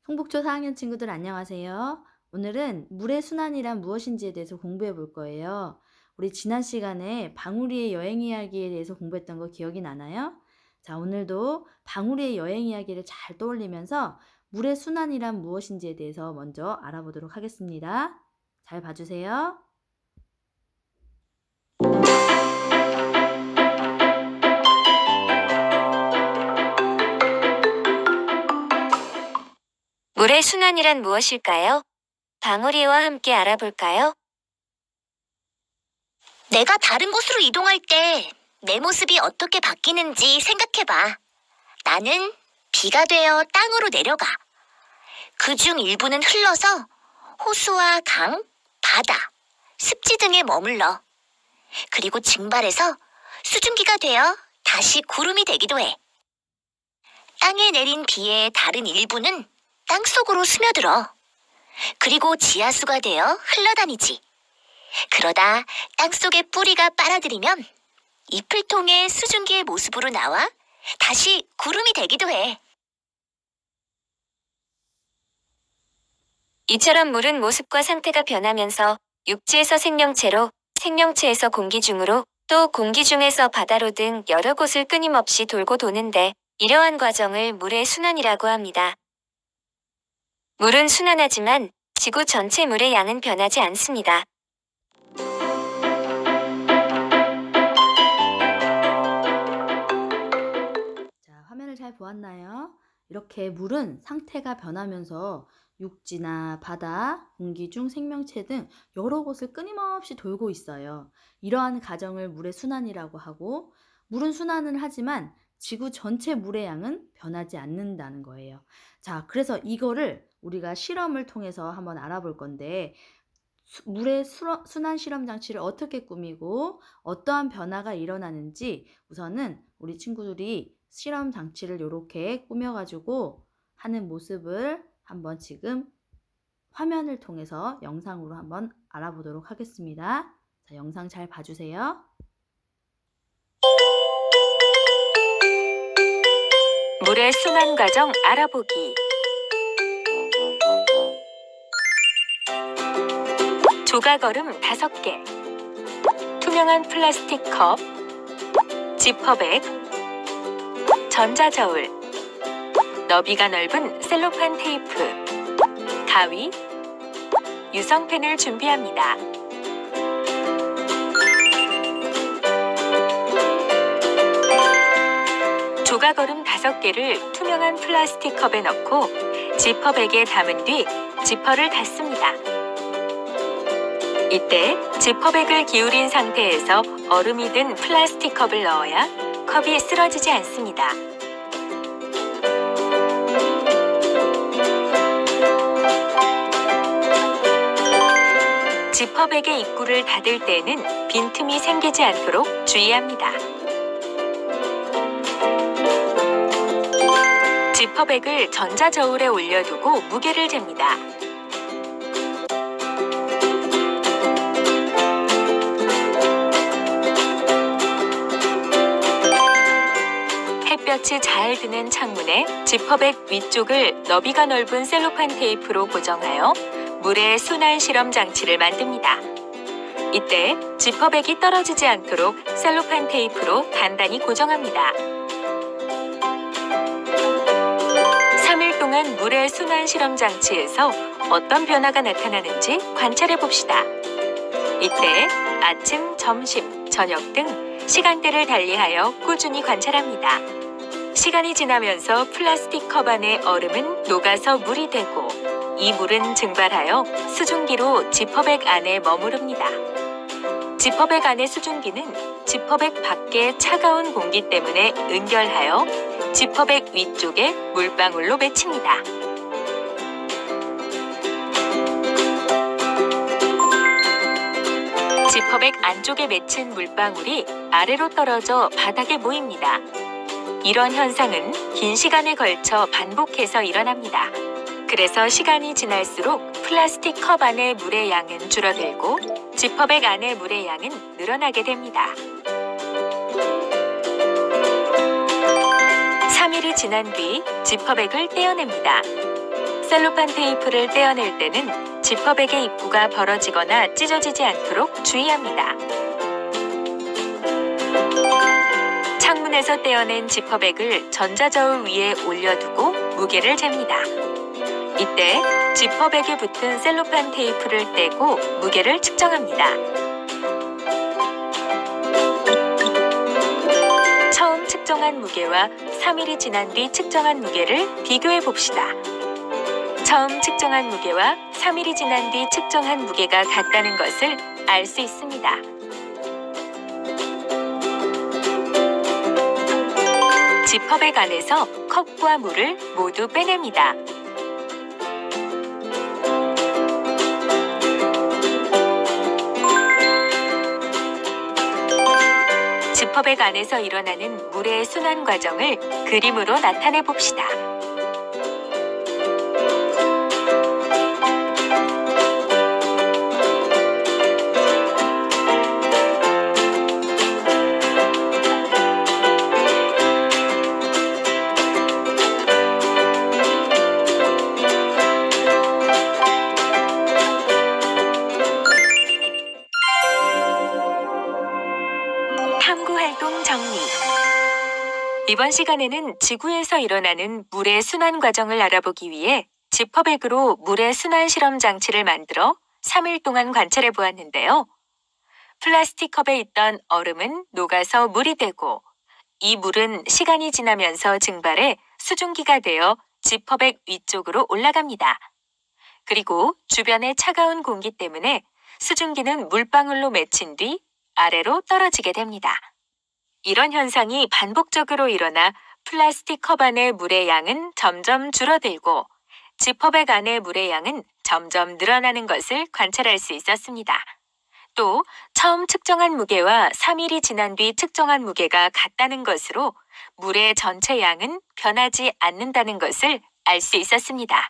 성북초 4학년 친구들 안녕하세요. 오늘은 물의 순환이란 무엇인지에 대해서 공부해 볼 거예요. 우리 지난 시간에 방울이의 여행 이야기에 대해서 공부했던 거 기억이 나나요? 자, 오늘도 방울이의 여행 이야기를 잘 떠올리면서 물의 순환이란 무엇인지에 대해서 먼저 알아보도록 하겠습니다. 잘 봐주세요. 물의 순환이란 무엇일까요? 방울이와 함께 알아볼까요? 내가 다른 곳으로 이동할 때 내 모습이 어떻게 바뀌는지 생각해봐. 나는 비가 되어 땅으로 내려가. 그중 일부는 흘러서 호수와 강, 바다, 습지 등에 머물러. 그리고 증발해서 수증기가 되어 다시 구름이 되기도 해. 땅에 내린 비의 다른 일부는 땅속으로 스며들어. 그리고 지하수가 되어 흘러다니지. 그러다 땅속의 뿌리가 빨아들이면 잎을 통해 수증기의 모습으로 나와 다시 구름이 되기도 해. 이처럼 물은 모습과 상태가 변하면서 육지에서 생명체로, 생명체에서 공기 중으로, 또 공기 중에서 바다로 등 여러 곳을 끊임없이 돌고 도는데 이러한 과정을 물의 순환이라고 합니다. 물은 순환하지만 지구 전체 물의 양은 변하지 않습니다. 자, 화면을 잘 보았나요? 이렇게 물은 상태가 변하면서 육지나 바다, 공기 중 생명체 등 여러 곳을 끊임없이 돌고 있어요. 이러한 과정을 물의 순환이라고 하고, 물은 순환을 하지만 지구 전체 물의 양은 변하지 않는다는 거예요. 자, 그래서 이거를 우리가 실험을 통해서 한번 알아볼 건데, 물의 순환 실험 장치를 어떻게 꾸미고 어떠한 변화가 일어나는지 우선은 우리 친구들이 실험 장치를 이렇게 꾸며가지고 하는 모습을 한번 지금 화면을 통해서 영상으로 한번 알아보도록 하겠습니다. 자, 영상 잘 봐주세요. 물의 순환 과정 알아보기. 조각얼음 5개, 투명한 플라스틱 컵, 지퍼백, 전자저울, 너비가 넓은 셀로판 테이프, 가위, 유성펜을 준비합니다. 조각얼음 5개를 투명한 플라스틱 컵에 넣고 지퍼백에 담은 뒤 지퍼를 닫습니다. 이때 지퍼백을 기울인 상태에서 얼음이 든 플라스틱 컵을 넣어야 컵이 쓰러지지 않습니다. 지퍼백의 입구를 닫을 때에는 빈틈이 생기지 않도록 주의합니다. 지퍼백을 전자저울에 올려두고 무게를 잽니다. 햇볕이 잘 드는 창문에 지퍼백 위쪽을 너비가 넓은 셀로판 테이프로 고정하여 물의 순환 실험 장치를 만듭니다. 이때 지퍼백이 떨어지지 않도록 셀로판 테이프로 단단히 고정합니다. 3일 동안 물의 순환 실험 장치에서 어떤 변화가 나타나는지 관찰해 봅시다. 이때 아침, 점심, 저녁 등 시간대를 달리하여 꾸준히 관찰합니다. 시간이 지나면서 플라스틱 컵 안의 얼음은 녹아서 물이 되고 이 물은 증발하여 수증기로 지퍼백 안에 머무릅니다. 지퍼백 안의 수증기는 지퍼백 밖의 차가운 공기 때문에 응결하여 지퍼백 위쪽에 물방울로 맺힙니다. 지퍼백 안쪽에 맺힌 물방울이 아래로 떨어져 바닥에 모입니다. 이런 현상은 긴 시간에 걸쳐 반복해서 일어납니다. 그래서 시간이 지날수록 플라스틱 컵 안의 물의 양은 줄어들고 지퍼백 안의 물의 양은 늘어나게 됩니다. 3일이 지난 뒤 지퍼백을 떼어냅니다. 셀로판 테이프를 떼어낼 때는 지퍼백의 입구가 벌어지거나 찢어지지 않도록 주의합니다. 창문에서 떼어낸 지퍼백을 전자저울 위에 올려두고 무게를 잽니다. 이때 지퍼백에 붙은 셀로판 테이프를 떼고 무게를 측정합니다. 처음 측정한 무게와 3일이 지난 뒤 측정한 무게를 비교해 봅시다. 처음 측정한 무게와 3일이 지난 뒤 측정한 무게가 같다는 것을 알 수 있습니다. 지퍼백 안에서 컵과 물을 모두 빼냅니다. 지퍼백 안에서 일어나는 물의 순환 과정을 그림으로 나타내 봅시다. 탐구활동 정리. 이번 시간에는 지구에서 일어나는 물의 순환 과정을 알아보기 위해 지퍼백으로 물의 순환 실험 장치를 만들어 3일 동안 관찰해 보았는데요. 플라스틱 컵에 있던 얼음은 녹아서 물이 되고 이 물은 시간이 지나면서 증발해 수증기가 되어 지퍼백 위쪽으로 올라갑니다. 그리고 주변의 차가운 공기 때문에 수증기는 물방울로 맺힌 뒤 아래로 떨어지게 됩니다. 이런 현상이 반복적으로 일어나 플라스틱 컵 안의 물의 양은 점점 줄어들고 지퍼백 안의 물의 양은 점점 늘어나는 것을 관찰할 수 있었습니다. 또 처음 측정한 무게와 3일이 지난 뒤 측정한 무게가 같다는 것으로 물의 전체 양은 변하지 않는다는 것을 알 수 있었습니다.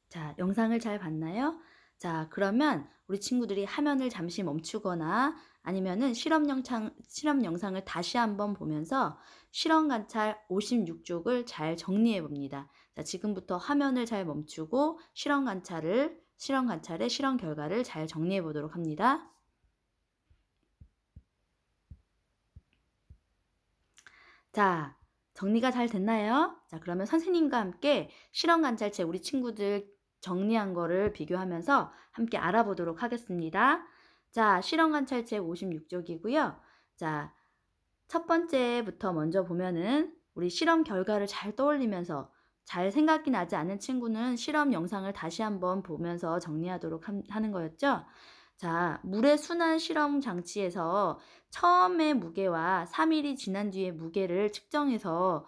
자, 영상을 잘 봤나요? 자, 그러면 우리 친구들이 화면을 잠시 멈추거나 아니면은 실험 영상을 다시 한번 보면서 실험 관찰 56쪽을 잘 정리해 봅니다. 자, 지금부터 화면을 잘 멈추고 실험 관찰의 실험 결과를 잘 정리해 보도록 합니다. 자, 정리가 잘 됐나요? 자, 그러면 선생님과 함께 실험 관찰책 우리 친구들 정리한 거를 비교하면서 함께 알아보도록 하겠습니다. 자, 실험 관찰책 56쪽이고요. 자, 첫 번째부터 먼저 보면은 우리 실험 결과를 잘 떠올리면서 잘 생각이 나지 않는 친구는 실험 영상을 다시 한번 보면서 정리하도록 하는 거였죠. 자, 물의 순환 실험 장치에서 처음의 무게와 3일이 지난 뒤의 무게를 측정해서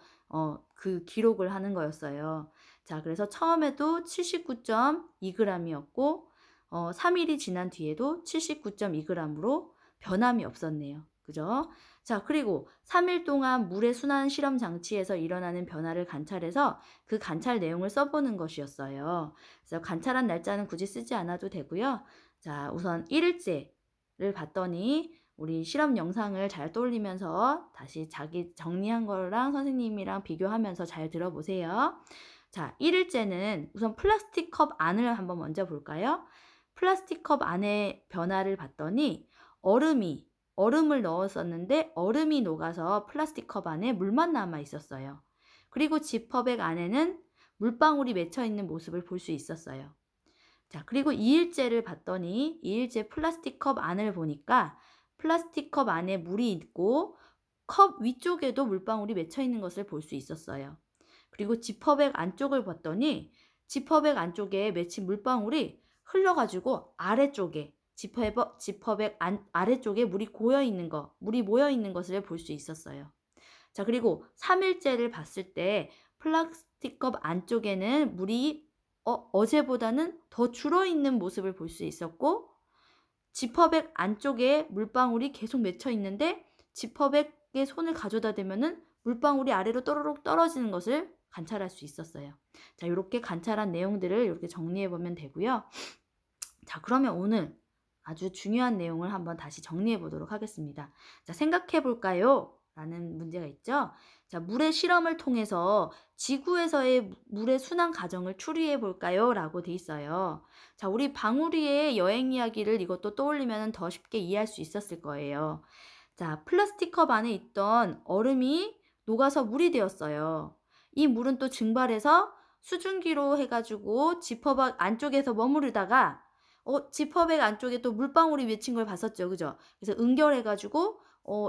그 기록을 하는 거였어요. 자, 그래서 처음에도 79.2g이었고 3일이 지난 뒤에도 79.2g으로 변함이 없었네요. 그죠? 자, 그리고 3일 동안 물의 순환 실험 장치에서 일어나는 변화를 관찰해서 그 관찰 내용을 써보는 것이었어요. 그래서 관찰한 날짜는 굳이 쓰지 않아도 되고요. 자, 우선 1일째를 봤더니 우리 실험 영상을 잘 떠올리면서 다시 자기 정리한 거랑 선생님이랑 비교하면서 잘 들어보세요. 자, 1일째는 우선 플라스틱 컵 안을 한번 먼저 볼까요? 플라스틱 컵 안의 변화를 봤더니 얼음을 넣었었는데 얼음이 녹아서 플라스틱 컵 안에 물만 남아 있었어요. 그리고 지퍼백 안에는 물방울이 맺혀 있는 모습을 볼 수 있었어요. 자, 그리고 2일째를 봤더니 2일째 플라스틱 컵 안을 보니까 플라스틱 컵 안에 물이 있고 컵 위쪽에도 물방울이 맺혀 있는 것을 볼 수 있었어요. 그리고 지퍼백 안쪽을 봤더니 지퍼백 안쪽에 맺힌 물방울이 흘러가지고 아래쪽에 지퍼백 아래쪽에 물이 모여 있는 것을 볼 수 있었어요. 자, 그리고 3일째를 봤을 때 플라스틱 컵 안쪽에는 물이 어제보다는 더 줄어 있는 모습을 볼 수 있었고 지퍼백 안쪽에 물방울이 계속 맺혀 있는데 지퍼백에 손을 가져다 대면은 물방울이 아래로 또르륵 떨어지는 것을 관찰할 수 있었어요. 자, 이렇게 관찰한 내용들을 이렇게 정리해 보면 되고요. 자, 그러면 오늘 아주 중요한 내용을 한번 다시 정리해 보도록 하겠습니다. 자, 생각해 볼까요? 라는 문제가 있죠. 자, 물의 실험을 통해서 지구에서의 물의 순환 과정을 추리해 볼까요? 라고 돼 있어요. 자, 우리 방울이의 여행 이야기를 이것도 떠올리면 더 쉽게 이해할 수 있었을 거예요. 자, 플라스틱 컵 안에 있던 얼음이 녹아서 물이 되었어요. 이 물은 또 증발해서 수증기로 해가지고 지퍼백 안쪽에서 머무르다가 지퍼백 안쪽에 또 물방울이 맺힌 걸 봤었죠. 그죠? 그래서 응결해가지고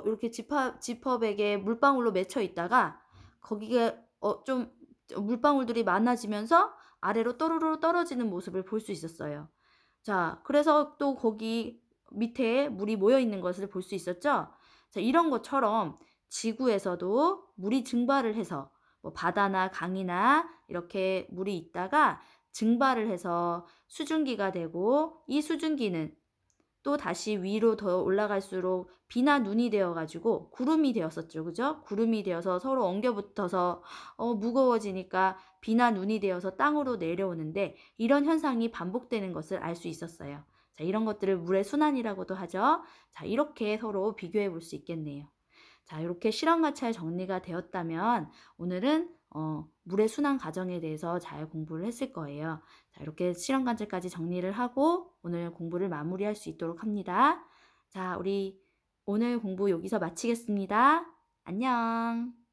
이렇게 지퍼백에 물방울로 맺혀 있다가 거기에 좀 물방울들이 많아지면서 아래로 또르르 떨어지는 모습을 볼 수 있었어요. 자, 그래서 또 거기 밑에 물이 모여 있는 것을 볼 수 있었죠. 자, 이런 것처럼 지구에서도 물이 증발을 해서 뭐 바다나 강이나 이렇게 물이 있다가 증발을 해서 수증기가 되고, 이 수증기는 또 다시 위로 더 올라갈수록 비나 눈이 되어가지고 구름이 되었었죠. 그죠? 구름이 되어서 서로 엉겨붙어서 무거워지니까 비나 눈이 되어서 땅으로 내려오는데, 이런 현상이 반복되는 것을 알 수 있었어요. 자, 이런 것들을 물의 순환이라고도 하죠. 자, 이렇게 서로 비교해 볼 수 있겠네요. 자, 이렇게 실험과 잘 정리가 되었다면 오늘은 물의 순환 과정에 대해서 잘 공부를 했을 거예요. 자, 이렇게 실험 관찰까지 정리를 하고 오늘 공부를 마무리할 수 있도록 합니다. 자, 우리 오늘 공부 여기서 마치겠습니다. 안녕.